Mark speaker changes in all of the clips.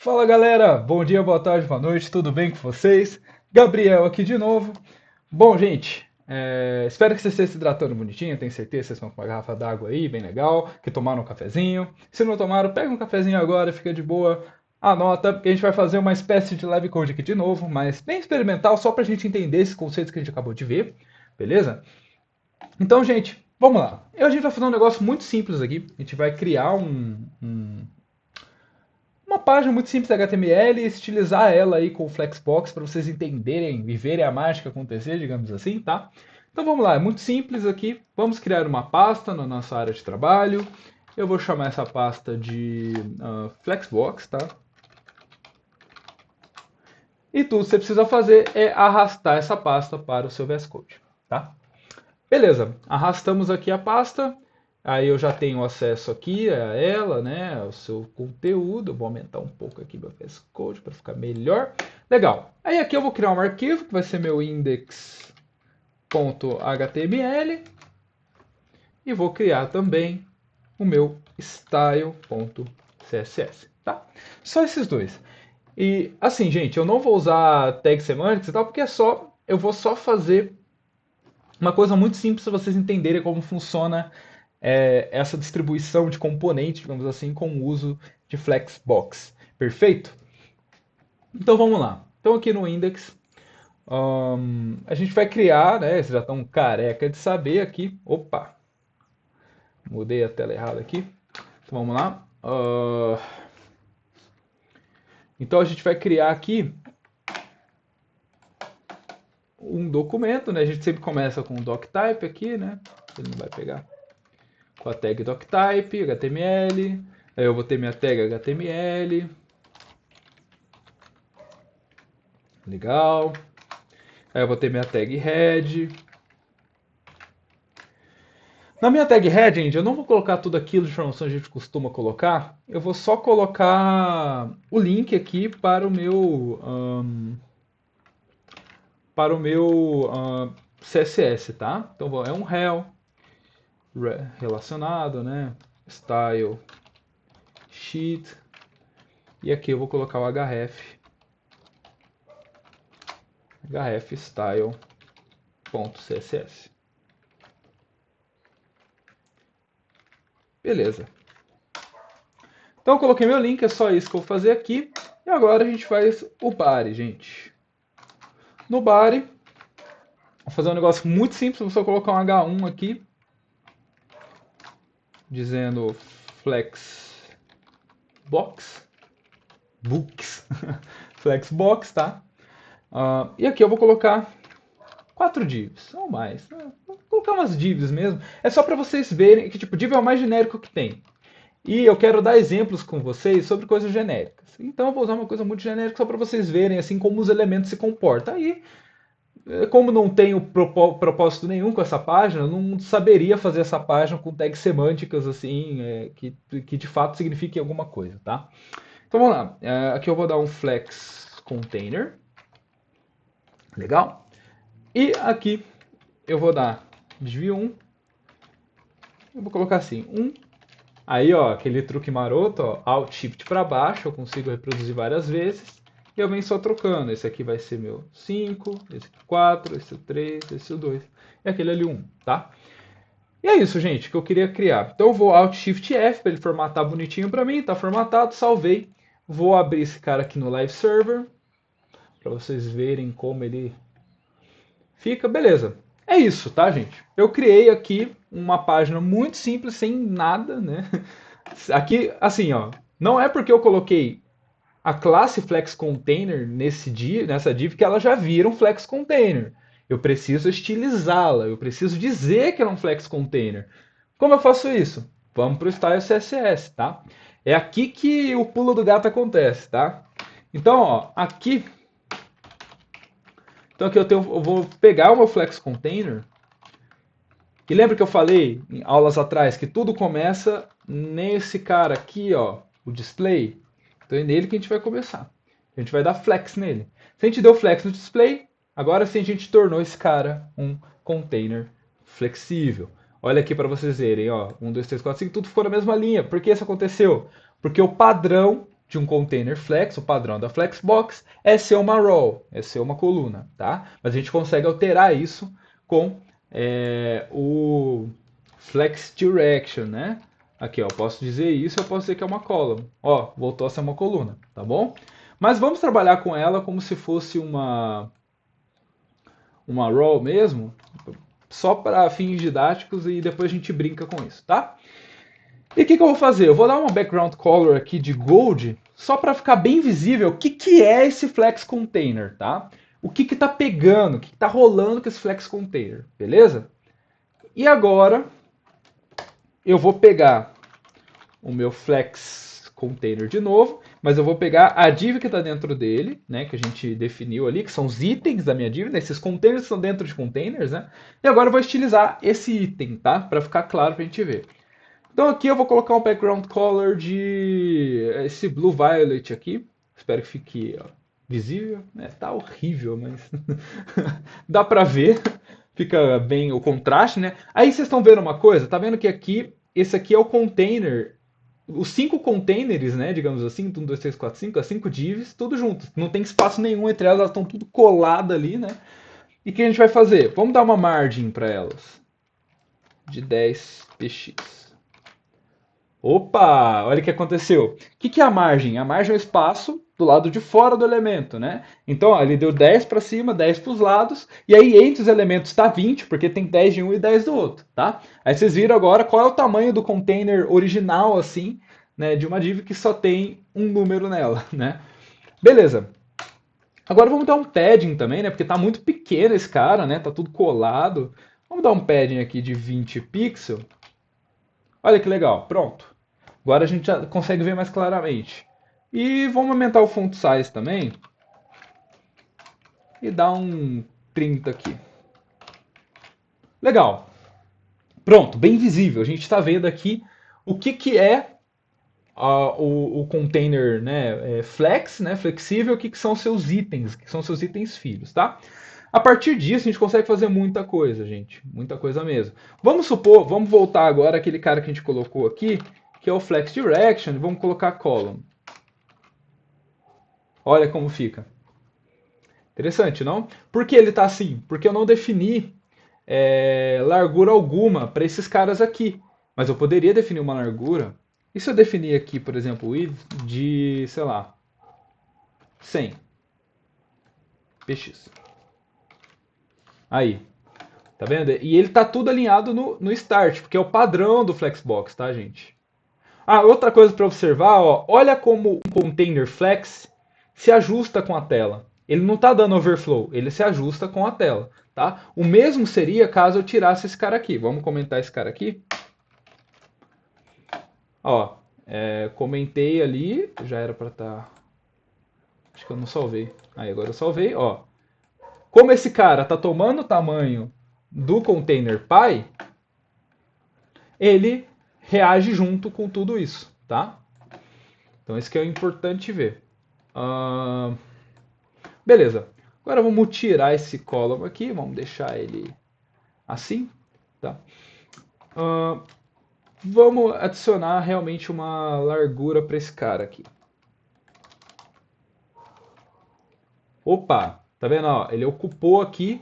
Speaker 1: Fala galera, bom dia, boa tarde, boa noite, tudo bem com vocês? Gabriel aqui de novo. Bom, gente, espero que vocês estejam se hidratando bonitinho, tenho certeza que vocês estão com uma garrafa d'água aí, bem legal, que tomaram um cafezinho. Se não tomaram, pega um cafezinho agora, fica de boa, anota, porque a gente vai fazer uma espécie de live code aqui de novo, mas bem experimental, só pra gente entender esses conceitos que a gente acabou de ver, beleza? Então, gente, vamos lá. A gente vai fazer um negócio muito simples aqui, a gente vai criar uma página muito simples de HTML e estilizar ela aí com o Flexbox para vocês entenderem e verem a mágica acontecer, digamos assim, tá? Então vamos lá, é muito simples aqui. Vamos criar uma pasta na nossa área de trabalho. Eu vou chamar essa pasta de Flexbox, tá? E tudo que você precisa fazer é arrastar essa pasta para o seu VS Code, tá? Beleza, arrastamos aqui a pasta. Aí eu já tenho acesso aqui a ela, né, ao seu conteúdo. Eu vou aumentar um pouco aqui meu VS Code para ficar melhor. Legal. Aí aqui eu vou criar um arquivo que vai ser meu index.html e vou criar também o meu style.css, tá? Só esses dois. E assim, gente, eu não vou usar tag semantics e tal, porque eu vou só fazer uma coisa muito simples para vocês entenderem como funciona essa distribuição de componentes, digamos assim, com o uso de Flexbox. Perfeito? Então vamos lá. Então aqui no index, a gente vai criar, né? Vocês já estão careca de saber aqui. Opa, mudei a tela errada aqui. Então vamos lá. Então a gente vai criar aqui um documento, né? A gente sempre começa com o doctype aqui, né? Ele não vai pegar. Com a tag doctype, HTML. Aí eu vou ter minha tag HTML. Legal. Aí eu vou ter minha tag head. Na minha tag head, gente, eu não vou colocar tudo aquilo de informação que a gente costuma colocar. Eu vou só colocar o link aqui para o meu CSS, tá? Então é um rel relacionado, né? Style sheet e aqui eu vou colocar o href style.css. Beleza. Então eu coloquei meu link, é só isso que eu vou fazer aqui. E agora a gente faz o body, gente. No body, vou fazer um negócio muito simples, vou só colocar um H1 aqui, dizendo flexbox, books, flexbox, tá? E aqui eu vou colocar 4 divs, ou mais. Vou colocar umas divs mesmo. É só para vocês verem que tipo, div é o mais genérico que tem. E eu quero dar exemplos com vocês sobre coisas genéricas. Então eu vou usar uma coisa muito genérica só para vocês verem assim como os elementos se comportam. Aí, como não tenho propósito nenhum com essa página, eu não saberia fazer essa página com tags semânticas assim, que de fato signifiquem alguma coisa, tá? Então vamos lá. Aqui eu vou dar um flex container. Legal? E aqui eu vou dar div1. Eu vou colocar assim, 1. Aí, ó, aquele truque maroto, ó, Alt Shift para baixo, eu consigo reproduzir várias vezes. E eu venho só trocando. Esse aqui vai ser meu 5, esse aqui 4, esse 3, esse 2 e aquele ali 1, tá? E é isso, gente, que eu queria criar. Então eu vou Alt Shift F para ele formatar bonitinho para mim, tá formatado, salvei. Vou abrir esse cara aqui no Live Server para vocês verem como ele fica. Beleza. É isso, tá, gente? Eu criei aqui uma página muito simples, sem nada, né? Aqui, assim, ó, não é porque eu coloquei a classe Flex Container nessa div que ela já vira um Flex Container. Eu preciso estilizá-la, eu preciso dizer que ela é um Flex Container. Como eu faço isso? Vamos para o Style CSS, tá? É aqui que o pulo do gato acontece, tá? Então, ó, aqui eu vou pegar o meu Flex Container. E lembra que eu falei em aulas atrás que tudo começa nesse cara aqui, ó, o display? Então é nele que a gente vai começar. A gente vai dar flex nele. Se a gente deu flex no display, agora sim a gente tornou esse cara um container flexível. Olha aqui para vocês verem, ó, 1, 2, 3, 4, 5, tudo ficou na mesma linha. Por que isso aconteceu? Porque o padrão de um container flex, o padrão da Flexbox, é ser uma row, é ser uma coluna, tá? Mas a gente consegue alterar isso com o Flex Direction, né? Aqui, ó, eu posso dizer isso, eu posso dizer que é uma column. Ó, voltou a ser uma coluna, tá bom? Mas vamos trabalhar com ela como se fosse uma row mesmo, só para fins didáticos e depois a gente brinca com isso, tá? E o que eu vou fazer? Eu vou dar uma background color aqui de gold, só para ficar bem visível o que é esse flex container, tá? O que está pegando, o que está rolando com esse flex container, beleza? E agora eu vou pegar o meu flex container de novo, mas eu vou pegar a div que está dentro dele, né, que a gente definiu ali, que são os itens da minha div, né, esses containers estão dentro de containers, né? E agora eu vou estilizar esse item, tá? Para ficar claro para a gente ver. Então aqui eu vou colocar um background color de esse blue violet aqui. Espero que fique ó, visível. Tá horrível, mas dá pra ver. Fica bem o contraste, né? Aí vocês estão vendo uma coisa? Tá vendo que aqui, esse aqui é o container. Os 5 containers, né? Digamos assim, 1, 2, 3, 4, 5, as 5 divs, tudo junto. Não tem espaço nenhum entre elas, elas estão tudo coladas ali, né? E o que a gente vai fazer? Vamos dar uma margem para elas de 10 px. Opa, olha o que aconteceu. O que é a margem? A margem é o espaço do lado de fora do elemento, né? Então, ó, ele deu 10 para cima, 10 para os lados, e aí entre os elementos está 20, porque tem 10 de um e 10 do outro, tá? Aí vocês viram agora qual é o tamanho do container original, assim, né, de uma div que só tem um número nela, né? Beleza. Agora vamos dar um padding também, né? Porque tá muito pequeno esse cara, né? Tá tudo colado. Vamos dar um padding aqui de 20 pixels. Olha que legal, pronto. Agora a gente já consegue ver mais claramente. E vamos aumentar o font size também. E dar um 30 aqui. Legal. Pronto, bem visível. A gente está vendo aqui o que é o container, né, flex, né, flexível, o que são seus itens, que são seus itens filhos, tá? A partir disso, a gente consegue fazer muita coisa, gente. Muita coisa mesmo. Vamos supor, vamos voltar agora àquele cara que a gente colocou aqui, que é o Flex Direction, e vamos colocar column. Olha como fica. Interessante, não? Por que ele está assim? Porque eu não defini largura alguma para esses caras aqui. Mas eu poderia definir uma largura. E se eu definir aqui, por exemplo, width de, sei lá, 100 px. Aí, tá vendo? E ele tá tudo alinhado no start, porque é o padrão do Flexbox, tá, gente? Ah, outra coisa para observar, ó, olha como um container flex se ajusta com a tela. Ele não está dando overflow, ele se ajusta com a tela, tá? O mesmo seria caso eu tirasse esse cara aqui. Vamos comentar esse cara aqui. Ó, comentei ali, já era para estar. Acho que eu não salvei. Aí agora eu salvei, ó. Como esse cara está tomando o tamanho do container Py, ele reage junto com tudo isso, tá? Então isso que é importante ver. Beleza. Agora vamos tirar esse column aqui, vamos deixar ele assim, tá? Vamos adicionar realmente uma largura para esse cara aqui. Opa, tá vendo? Ó, ele ocupou aqui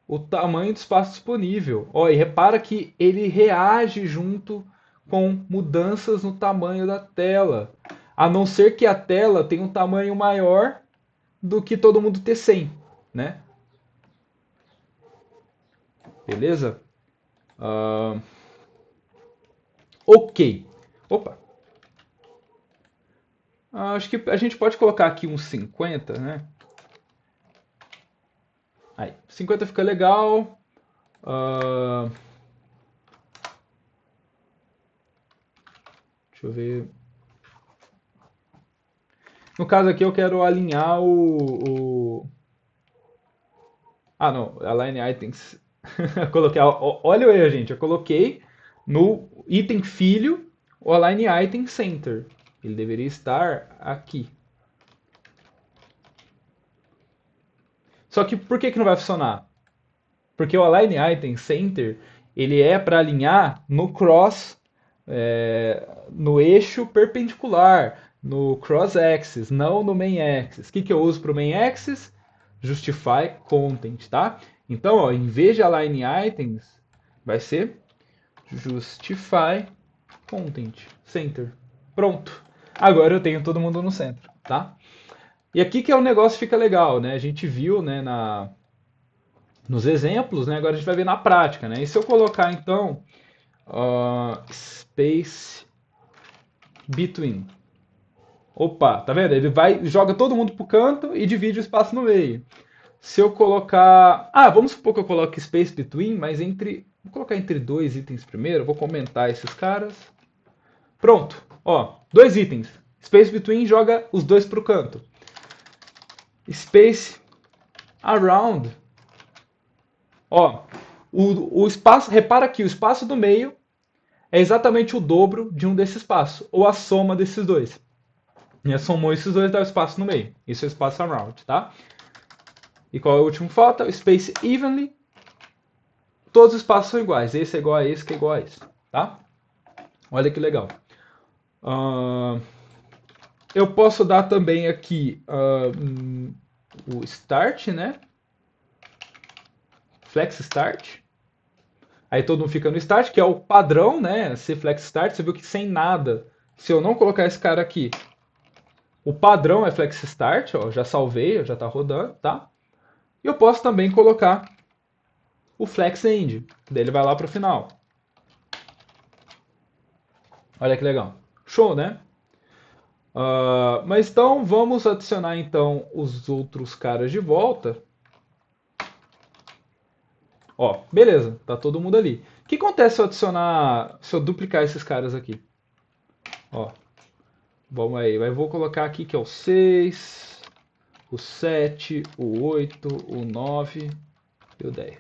Speaker 1: o tamanho do espaço disponível. Ó, e repara que ele reage junto com mudanças no tamanho da tela. A não ser que a tela tenha um tamanho maior do que todo mundo ter 100, né? Beleza? Ok. Opa. Acho que a gente pode colocar aqui uns 50, né? Aí, 50 fica legal. Deixa eu ver. No caso aqui eu quero alinhar Ah, não. Align items. Coloquei, olha o erro, gente. Eu coloquei no item filho o align item center. Ele deveria estar aqui. Só que por que não vai funcionar? Porque o align item center ele é para alinhar no cross, no eixo perpendicular. no cross axis, não no main axis. O que que eu uso para o main axis? Justify content, tá? Então, ó, em vez de align items, vai ser justify content, center. Pronto. Agora eu tenho todo mundo no centro, tá? E aqui que é o negócio fica legal, né? A gente viu, né, nos exemplos, né? Agora a gente vai ver na prática, né? E se eu colocar então space between, opa, tá vendo? Ele vai joga todo mundo pro canto e divide o espaço no meio. Se eu colocar, vamos supor que eu coloque space between, mas vou colocar entre dois itens primeiro, vou comentar esses caras. Pronto, ó, dois itens. Space between joga os dois pro canto. Space around, ó, o espaço, repara que o espaço do meio é exatamente o dobro de um desses espaços, ou a soma desses dois. E somou esses dois dá o espaço no meio. Isso é o espaço around, tá? E qual é o último que falta? O space evenly. Todos os espaços são iguais. Esse é igual a esse, que é igual a esse, tá? Olha que legal. Eu posso dar também aqui o start, né? Flex start. Aí todo mundo fica no start, que é o padrão, né? Se flex start, você viu que sem nada, se eu não colocar esse cara aqui, o padrão é flex start, ó, já salvei, já tá rodando, tá? E eu posso também colocar o flex end, daí ele vai lá pro final. Olha que legal. Show, né? Mas então vamos adicionar então os outros caras de volta. Ó, beleza, tá todo mundo ali. O que acontece se eu adicionar, se eu duplicar esses caras aqui? Ó, vamos aí, vou colocar aqui que é o 6, o 7, o 8, o 9 e o 10.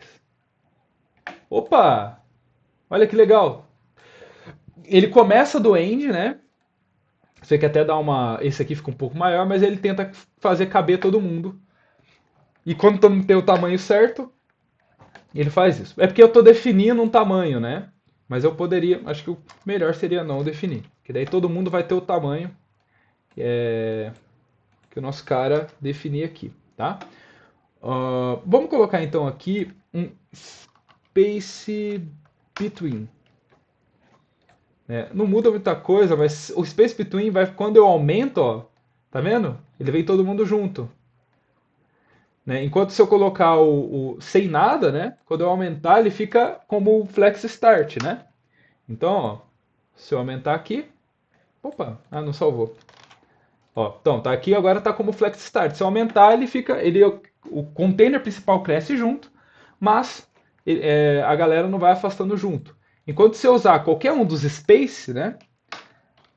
Speaker 1: Opa! Olha que legal. Ele começa do end, né? Você quer até dar uma. Esse aqui fica um pouco maior, mas ele tenta fazer caber todo mundo. E quando todo mundo tem o tamanho certo, ele faz isso. É porque eu estou definindo um tamanho, né? Mas eu poderia. Acho que o melhor seria não definir. Que daí todo mundo vai ter o tamanho que o nosso cara definir aqui, tá? Vamos colocar então aqui um space between. Não muda muita coisa, mas o space between vai quando eu aumento, ó, tá vendo? Ele vem todo mundo junto. Né? Enquanto se eu colocar o sem nada, né? Quando eu aumentar, ele fica como o flex start, né? Então, ó, se eu aumentar aqui, opa, não salvou. Ó, então, tá aqui, agora tá como flex start. Se eu aumentar, ele fica, o container principal cresce junto, mas a galera não vai afastando junto. Enquanto se eu usar qualquer um dos space, né?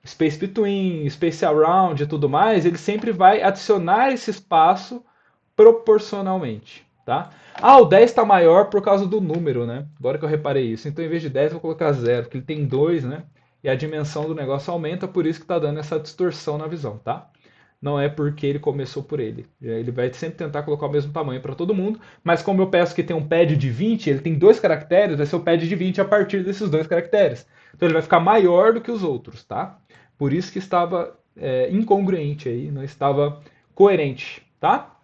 Speaker 1: Space between, space around e tudo mais, ele sempre vai adicionar esse espaço proporcionalmente, tá? O 10 está maior por causa do número, né? Agora que eu reparei isso. Então, em vez de 10, eu vou colocar 0, porque ele tem 2, né? E a dimensão do negócio aumenta, por isso que está dando essa distorção na visão, tá? Não é porque ele começou por ele. Ele vai sempre tentar colocar o mesmo tamanho para todo mundo, mas como eu peço que tem um pad de 20, ele tem 2 caracteres, vai ser o pad de 20 a partir desses 2 caracteres. Então ele vai ficar maior do que os outros, tá? Por isso que estava incongruente aí, não estava coerente, tá?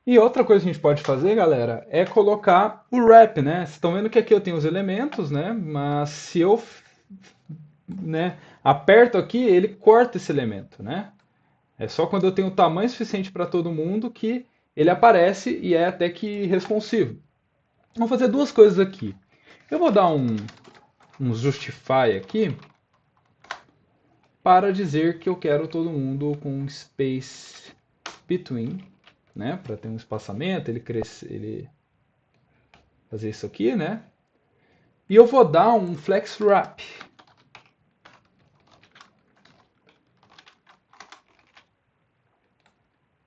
Speaker 1: E outra coisa que a gente pode fazer, galera, é colocar o wrap, né? Vocês estão vendo que aqui eu tenho os elementos, né? Mas se eu aperto aqui, ele corta esse elemento, né? É só quando eu tenho o tamanho suficiente para todo mundo que ele aparece e é até que responsivo. Vou fazer duas coisas aqui. Eu vou dar um justify aqui para dizer que eu quero todo mundo com space between, né? Para ter um espaçamento, ele crescer, ele fazer isso aqui, né? E eu vou dar um flex wrap.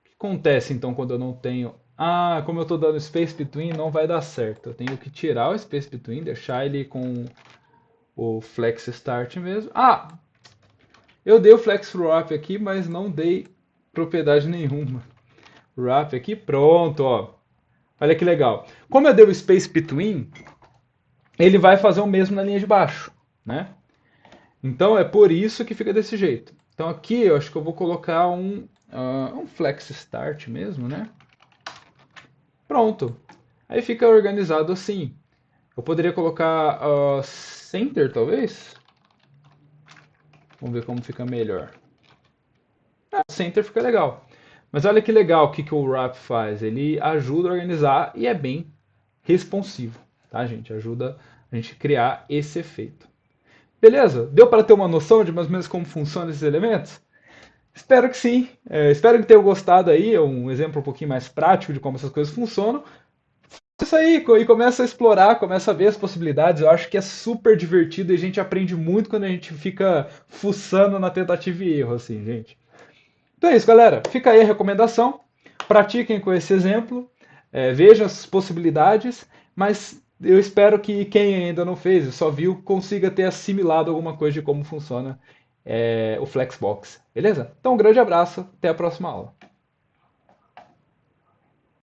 Speaker 1: O que acontece então quando eu não tenho... como eu estou dando space between, não vai dar certo. Eu tenho que tirar o space between, deixar ele com o flex start mesmo. Eu dei o flex wrap aqui, mas não dei propriedade nenhuma. Wrap aqui, pronto, ó. Olha que legal. Como eu dei o space between, ele vai fazer o mesmo na linha de baixo, né? Então é por isso que fica desse jeito. Então aqui eu acho que eu vou colocar um Flex Start mesmo, né? Pronto. Aí fica organizado assim. Eu poderia colocar Center, talvez? Vamos ver como fica melhor. Center fica legal. Mas olha que legal o que o Wrap faz. Ele ajuda a organizar e é bem responsivo, tá, gente? Ajuda a gente a criar esse efeito. Beleza? Deu para ter uma noção de mais ou menos como funcionam esses elementos? Espero que sim. Espero que tenham gostado aí. É um exemplo um pouquinho mais prático de como essas coisas funcionam. Isso aí, e começa a explorar, começa a ver as possibilidades. Eu acho que é super divertido e a gente aprende muito quando a gente fica fuçando na tentativa e erro, assim, gente. Então é isso, galera. Fica aí a recomendação. Pratiquem com esse exemplo, vejam as possibilidades, mas eu espero que quem ainda não fez, só viu, consiga ter assimilado alguma coisa de como funciona o Flexbox. Beleza? Então um grande abraço, até a próxima aula.